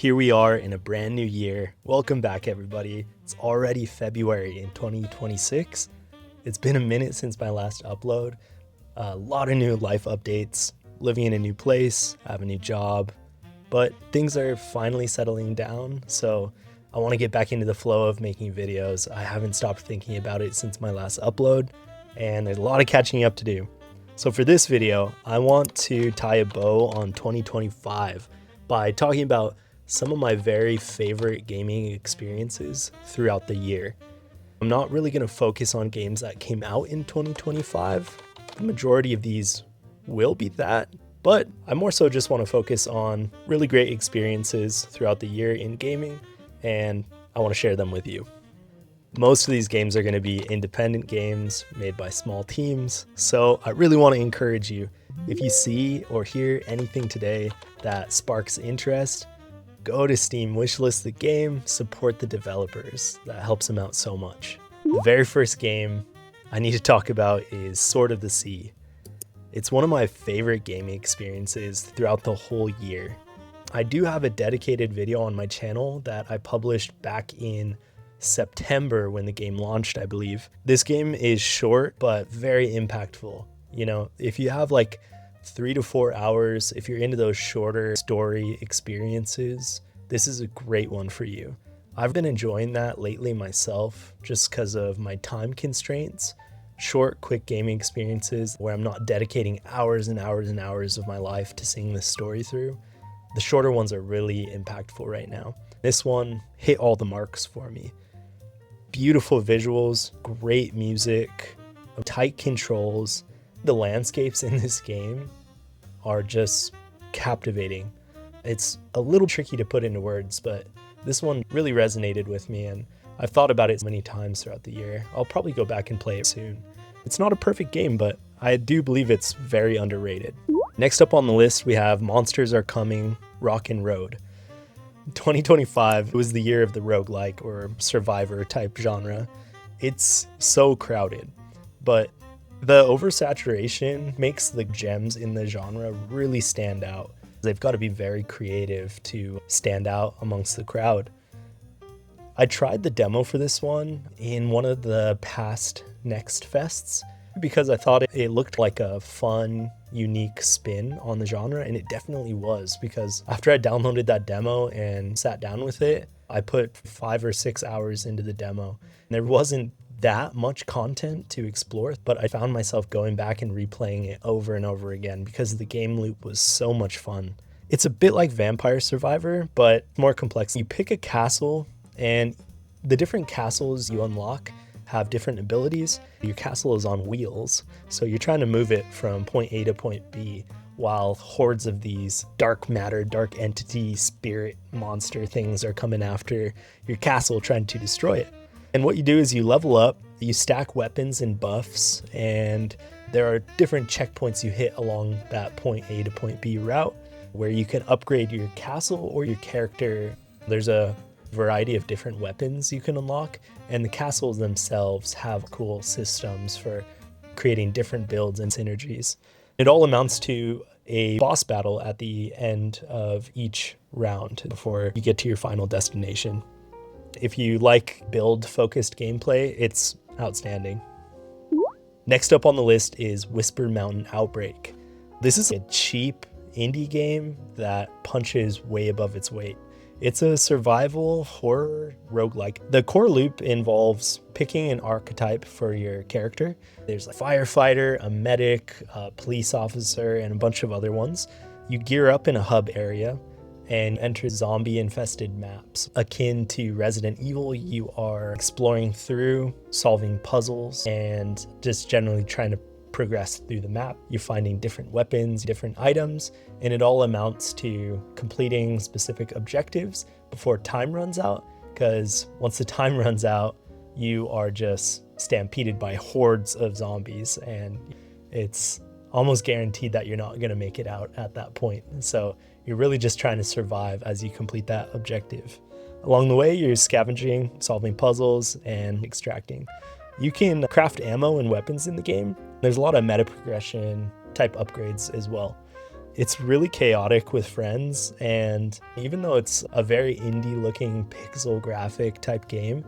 Here we are in a brand new year. Welcome back, everybody. It's already February in 2026. It's been a minute since my last upload. A lot of new life updates, living in a new place, I have a new job, but things are finally settling down. So I want to get back into the flow of making videos. I haven't stopped thinking about it since my last upload, and there's a lot of catching up to do. So for this video, I want to tie a bow on 2025 by talking about some of my very favorite gaming experiences throughout the year. I'm not really going to focus on games that came out in 2025. The majority of these will be that, but I more so just want to focus on really great experiences throughout the year in gaming, and I want to share them with you. Most of these games are going to be independent games made by small teams, so I really want to encourage you, if you see or hear anything today that sparks interest, go to Steam, wishlist the game, support the developers. That helps them out so much. The very first game I need to talk about is Sword of the Sea. It's one of my favorite gaming experiences throughout the whole year. I do have a dedicated video on my channel that I published back in September when the game launched, I believe. This game is short, but very impactful. You know, if you have like 3 to 4 hours, if you're into those shorter story experiences, this is a great one for you. I've been enjoying that lately myself just because of my time constraints. Short, quick gaming experiences where I'm not dedicating hours and hours and hours of my life to seeing this story through. The shorter ones are really impactful right now. This one hit all the marks for me. Beautiful visuals, great music, tight controls. The landscapes in this game are just captivating. It's a little tricky to put into words, but this one really resonated with me, and I've thought about it many times throughout the year. I'll probably go back and play it soon. It's not a perfect game, but I do believe it's very underrated. Next up on the list, we have Monsters Are Coming: Rockin' Road. 2025 was the year of the roguelike or survivor type genre. It's so crowded, but the oversaturation makes the gems in the genre really stand out. They've got to be very creative to stand out amongst the crowd. I tried the demo for this one in one of the past Next Fests because I thought it looked like a fun, unique spin on the genre, and it definitely was, because after I downloaded that demo and sat down with it, I put 5 or 6 hours into the demo. There wasn't that much content to explore, but I found myself going back and replaying it over and over again because the game loop was so much fun. It's a bit like Vampire Survivor, but more complex. You pick a castle, and the different castles you unlock have different abilities. Your castle is on wheels, so you're trying to move it from point A to point B while hordes of these dark matter, dark entity, spirit monster things are coming after your castle trying to destroy it. And what you do is you level up, you stack weapons and buffs, and there are different checkpoints you hit along that point A to point B route where you can upgrade your castle or your character. There's a variety of different weapons you can unlock, and the castles themselves have cool systems for creating different builds and synergies. It all amounts to a boss battle at the end of each round before you get to your final destination. If you like build-focused gameplay, it's outstanding. Next up on the list is Whisper Mountain Outbreak. This is a cheap indie game that punches way above its weight. It's a survival horror roguelike. The core loop involves picking an archetype for your character. There's a firefighter, a medic, a police officer, and a bunch of other ones. You gear up in a hub area and enter zombie-infested maps. Akin to Resident Evil, you are exploring through, solving puzzles, and just generally trying to progress through the map. You're finding different weapons, different items, and it all amounts to completing specific objectives before time runs out, because once the time runs out, you are just stampeded by hordes of zombies, and it's almost guaranteed that you're not going to make it out at that point. So you're really just trying to survive as you complete that objective. Along the way, you're scavenging, solving puzzles, and extracting. You can craft ammo and weapons in the game. There's a lot of meta progression type upgrades as well. It's really chaotic with friends, and even though it's a very indie looking pixel graphic type game,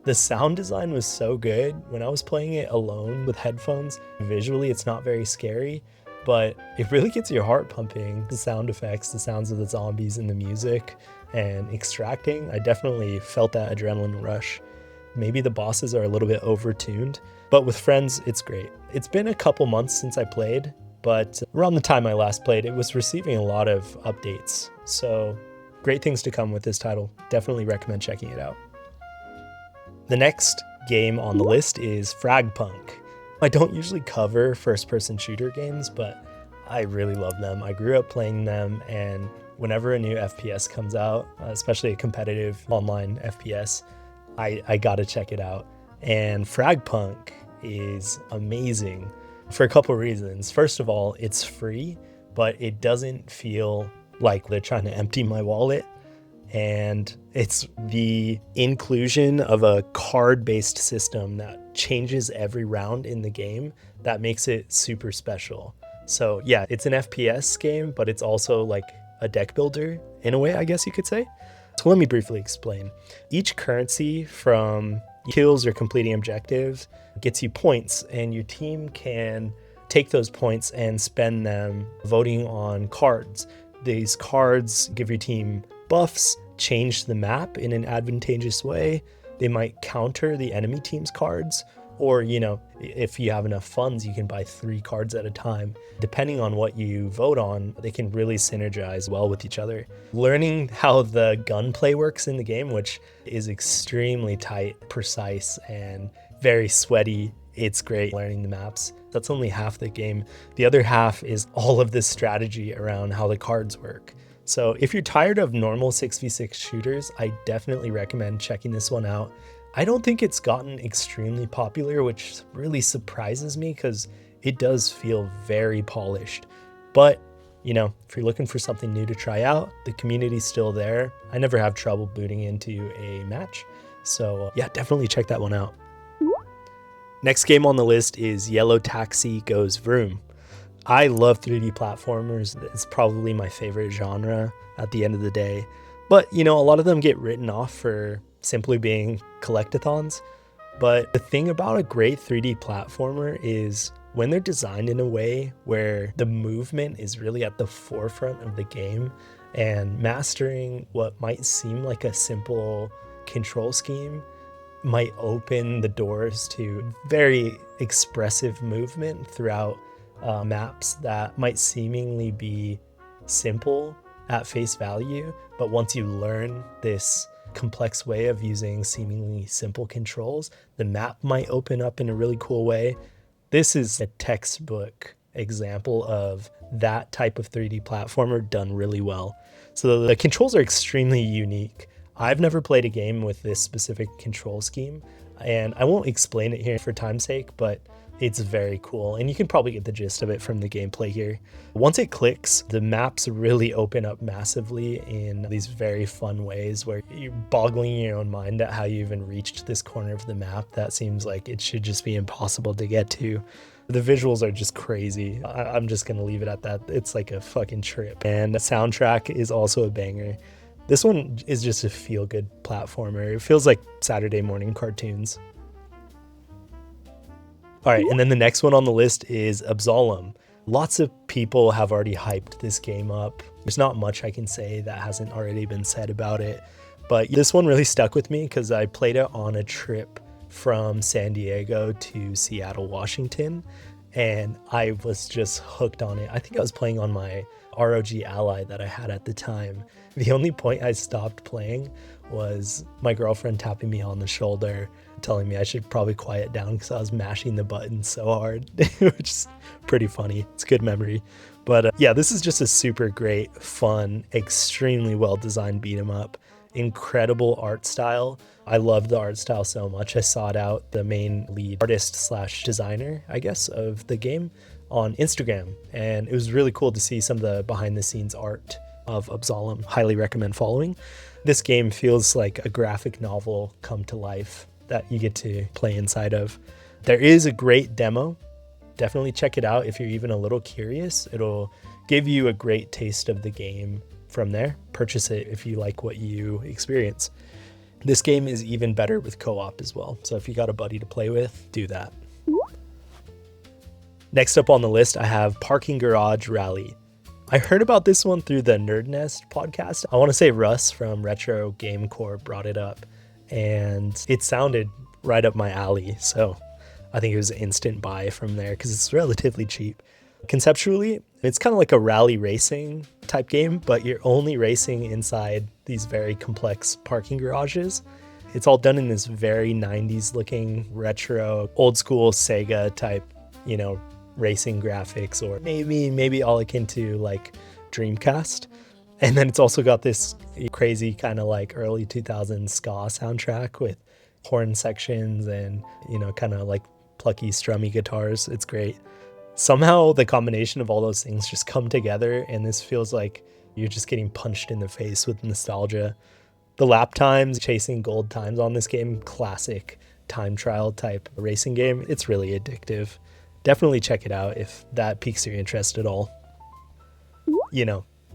the sound design was so good. When I was playing it alone with headphones, visually it's not very scary, but it really gets your heart pumping. The sound effects, the sounds of the zombies and the music and extracting, I definitely felt that adrenaline rush. Maybe the bosses are a little bit overtuned, but with friends, it's great. It's been a couple months since I played, but around the time I last played, it was receiving a lot of updates. So great things to come with this title. Definitely recommend checking it out. The next game on the list is Fragpunk. I don't usually cover first-person shooter games, but I really love them. I grew up playing them, and whenever a new FPS comes out, especially a competitive online FPS, I gotta check it out. And Fragpunk is amazing for a couple reasons. First of all, it's free, but it doesn't feel like they're trying to empty my wallet. And it's the inclusion of a card-based system that changes every round in the game that makes it super special. So yeah, it's an FPS game, but it's also like a deck builder in a way, I guess you could say. So let me briefly explain. Each currency from kills or completing objectives gets you points, and your team can take those points and spend them voting on cards. These cards give your team buffs, change the map in an advantageous way. They might counter the enemy team's cards, or, you know, if you have enough funds, you can buy 3 cards at a time. Depending on what you vote on, they can really synergize well with each other. Learning how the gunplay works in the game, which is extremely tight, precise, and very sweaty, it's great learning the maps. That's only half the game. The other half is all of this strategy around how the cards work. So if you're tired of normal 6v6 shooters, I definitely recommend checking this one out. I don't think it's gotten extremely popular, which really surprises me because it does feel very polished. But, you know, if you're looking for something new to try out, the community's still there. I never have trouble booting into a match. So yeah, definitely check that one out. Next game on the list is Yellow Taxi Goes Vroom. I love 3D platformers. It's probably my favorite genre at the end of the day. But, you know, a lot of them get written off for simply being collectathons. But the thing about a great 3D platformer is when they're designed in a way where the movement is really at the forefront of the game, and mastering what might seem like a simple control scheme might open the doors to very expressive movement throughout maps that might seemingly be simple at face value, but once you learn this complex way of using seemingly simple controls, the map might open up in a really cool way. This is a textbook example of that type of 3D platformer done really well. So the controls are extremely unique. I've never played a game with this specific control scheme, and I won't explain it here for time's sake, but it's very cool, and you can probably get the gist of it from the gameplay here. Once it clicks, the maps really open up massively in these very fun ways where you're boggling your own mind at how you even reached this corner of the map that seems like it should just be impossible to get to. The visuals are just crazy. I'm just gonna leave it at that. It's like a fucking trip. And the soundtrack is also a banger. This one is just a feel-good platformer. It feels like Saturday morning cartoons. All right, and then the next one on the list is Absolem. Lots of people have already hyped this game up. There's not much I can say that hasn't already been said about it, but this one really stuck with me because I played it on a trip from San Diego to Seattle, Washington, and I was just hooked on it. I think I was playing on my ROG Ally that I had at the time. The only point I stopped playing was my girlfriend tapping me on the shoulder, telling me I should probably quiet down because I was mashing the button so hard, which is pretty funny. It's a good memory. But yeah, this is just a super great, fun, extremely well-designed beat 'em up. Incredible art style. I love the art style so much. I sought out the main lead artist slash designer, I guess, of the game on Instagram, and it was really cool to see some of the behind the scenes art of Absolem. Highly recommend following. This game feels like a graphic novel come to life that you get to play inside of. There is a great demo. Definitely check it out if you're even a little curious. It'll give you a great taste of the game from there. Purchase it if you like what you experience. This game is even better with co-op as well. So if you got a buddy to play with, do that. Next up on the list, I have Parking Garage Rally. I heard about this one through the Nerd Nest podcast. I want to say Russ from Retro Game Corps brought it up, and it sounded right up my alley. So I think it was an instant buy from there because it's relatively cheap. Conceptually, it's kind of like a rally racing type game, but you're only racing inside these very complex parking garages. It's all done in this very 90s looking retro, old school Sega type, racing graphics, or maybe all akin to like Dreamcast. And then it's also got this crazy kind of like early 2000s ska soundtrack with horn sections and, kind of like plucky, strummy guitars. It's great. Somehow the combination of all those things just come together, and this feels like you're just getting punched in the face with nostalgia. The lap times, chasing gold times on this game, classic time trial type racing game. It's really addictive. Definitely check it out if that piques your interest at all.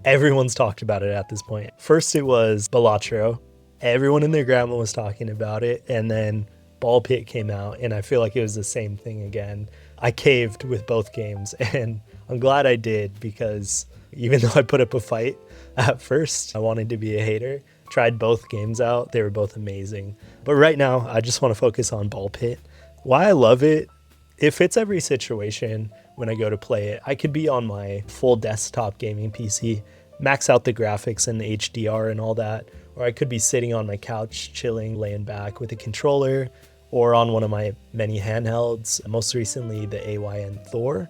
Everyone's talked about it at this point. First it was Balatro. Everyone and their grandma was talking about it, and then Ball Pit came out, and I feel like it was the same thing again. I caved with both games, and I'm glad I did, because even though I put up a fight at first, I wanted to be a hater. Tried both games out. They were both amazing. But right now, I just want to focus on Ball Pit. Why I love it, it fits every situation when I go to play it. I could be on my full desktop gaming PC, max out the graphics and the HDR and all that, or I could be sitting on my couch, chilling, laying back with a controller, or on one of my many handhelds, most recently the AYN Thor.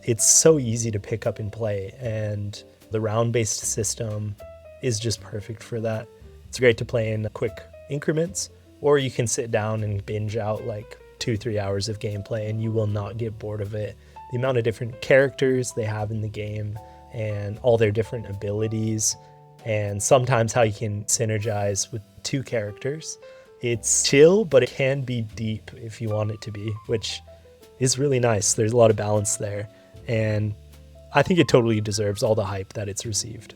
It's so easy to pick up and play, and the round-based system is just perfect for that. It's great to play in quick increments, or you can sit down and binge out like 2-3 hours of gameplay and you will not get bored of it. The amount of different characters they have in the game and all their different abilities, and sometimes how you can synergize with two characters. It's chill, but it can be deep if you want it to be, which is really nice. There's a lot of balance there, and I think it totally deserves all the hype that it's received.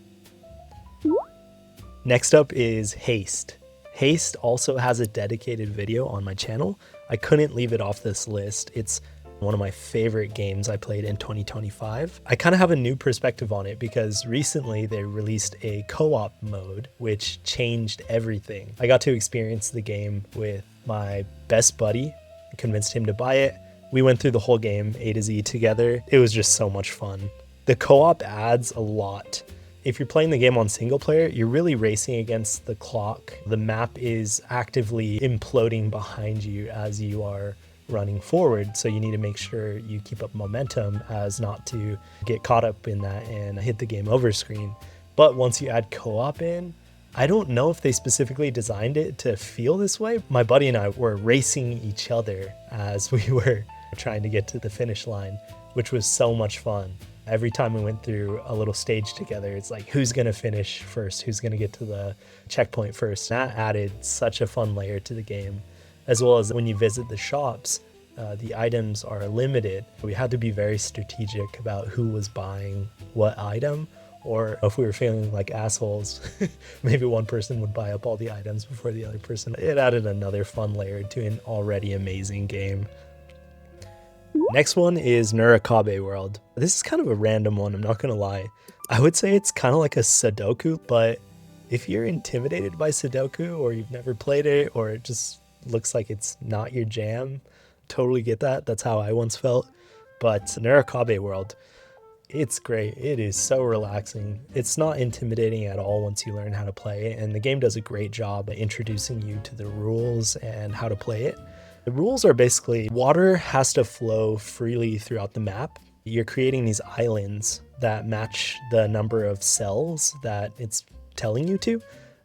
Next up is Haste. Haste also has a dedicated video on my channel. I couldn't leave it off this list. It's one of my favorite games I played in 2025. I kind of have a new perspective on it because recently they released a co-op mode, which changed everything. I got to experience the game with my best buddy. I convinced him to buy it. We went through the whole game A to Z together. It was just so much fun. The co-op adds a lot. If you're playing the game on single player, you're really racing against the clock. The map is actively imploding behind you as you are running forward, so you need to make sure you keep up momentum as not to get caught up in that and hit the game over screen. But once you add co-op in, I don't know if they specifically designed it to feel this way. My buddy and I were racing each other as we were trying to get to the finish line, which was so much fun. Every time we went through a little stage together, it's like, who's going to finish first? Who's going to get to the checkpoint first? That added such a fun layer to the game. As well as when you visit the shops, the items are limited. We had to be very strategic about who was buying what item, or if we were feeling like assholes, maybe one person would buy up all the items before the other person. It added another fun layer to an already amazing game. Next one is Nurikabe World. This is kind of a random one, I'm not gonna lie. I would say it's kind of like a Sudoku, but if you're intimidated by Sudoku, or you've never played it, or it just looks like it's not your jam, totally get that. That's how I once felt. But Nurikabe World, it's great. It is so relaxing. It's not intimidating at all once you learn how to play it, and the game does a great job at introducing you to the rules and how to play it. The rules are basically water has to flow freely throughout the map. You're creating these islands that match the number of cells that it's telling you to,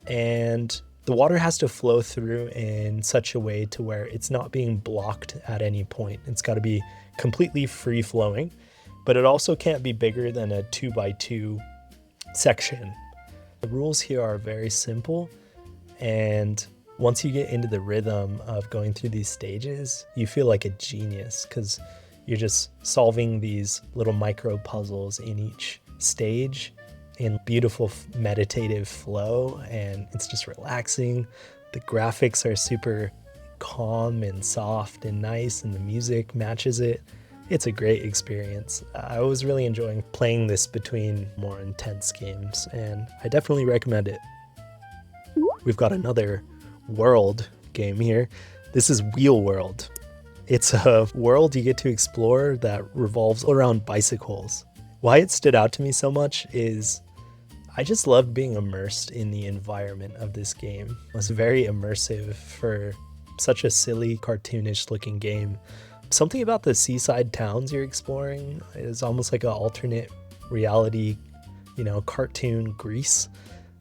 and the water has to flow through in such a way to where it's not being blocked at any point. It's got to be completely free flowing, but it also can't be bigger than a 2x2 section. The rules here are very simple, and once you get into the rhythm of going through these stages, you feel like a genius because you're just solving these little micro puzzles in each stage in beautiful meditative flow, and it's just relaxing. The graphics are super calm and soft and nice, and the music matches it. It's a great experience. I was really enjoying playing this between more intense games, and I definitely recommend it. We've got another world game here. This is Wheel World. It's a world you get to explore that revolves around bicycles. Why it stood out to me so much is I just loved being immersed in the environment of this game. It was very immersive for such a silly, cartoonish looking game. Something about the seaside towns you're exploring is almost like an alternate reality, cartoon Greece.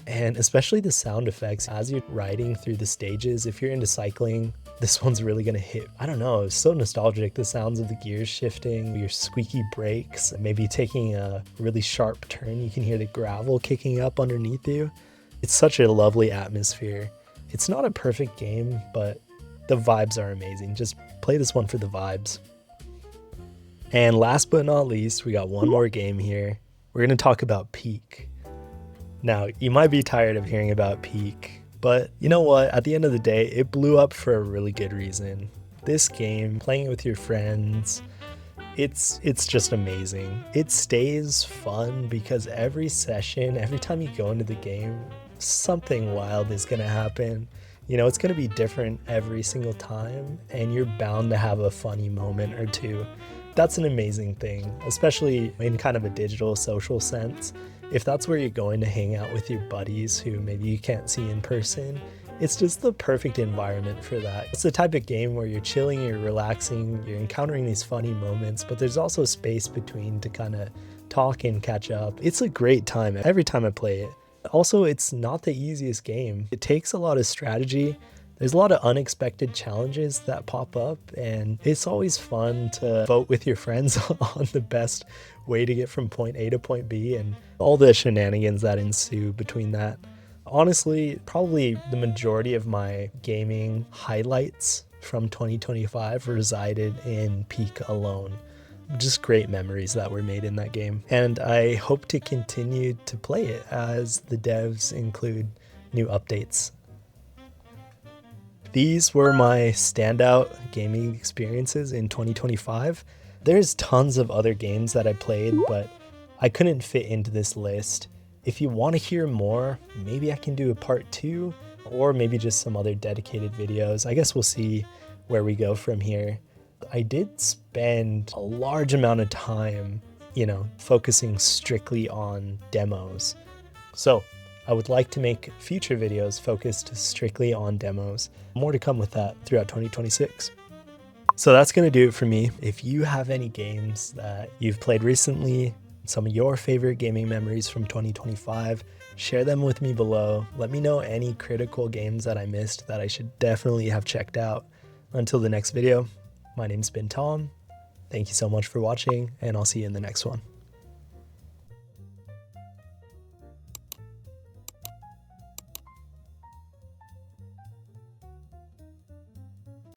And especially the sound effects as you're riding through the stages. If you're into cycling, this one's really gonna hit. I don't know, it's so nostalgic. The sounds of the gears shifting, your squeaky brakes, maybe taking a really sharp turn, you can hear the gravel kicking up underneath you. It's such a lovely atmosphere. It's not a perfect game, but the vibes are amazing. Just play this one for the vibes. And last but not least, we got one more game here. We're gonna talk about Peak. Now, you might be tired of hearing about Peak, but you know what? At the end of the day, it blew up for a really good reason. This game, playing it with your friends, it's just amazing. It stays fun because every session, every time you go into the game, something wild is gonna happen. It's gonna be different every single time, and you're bound to have a funny moment or two. That's an amazing thing, especially in kind of a digital social sense. If that's where you're going to hang out with your buddies who maybe you can't see in person, it's just the perfect environment for that. It's the type of game where you're chilling, you're relaxing, you're encountering these funny moments, but there's also space between to kind of talk and catch up. It's a great time every time I play it. Also, it's not the easiest game. It takes a lot of strategy. There's a lot of unexpected challenges that pop up, and it's always fun to vote with your friends on the best way to get from point A to point B and all the shenanigans that ensue between that. Honestly, probably the majority of my gaming highlights from 2025 resided in Peak alone. Just great memories that were made in that game. And I hope to continue to play it as the devs include new updates. These were my standout gaming experiences in 2025. There's tons of other games that I played, but I couldn't fit into this list. If you want to hear more, maybe I can do a part 2, or maybe just some other dedicated videos. I guess we'll see where we go from here. I did spend a large amount of time, focusing strictly on demos. So I would like to make future videos focused strictly on demos. More to come with that throughout 2026. So that's going to do it for me. If you have any games that you've played recently, some of your favorite gaming memories from 2025, share them with me below. Let me know any critical games that I missed that I should definitely have checked out. Until the next video, my name's been Tom. Thank you so much for watching, and I'll see you in the next one.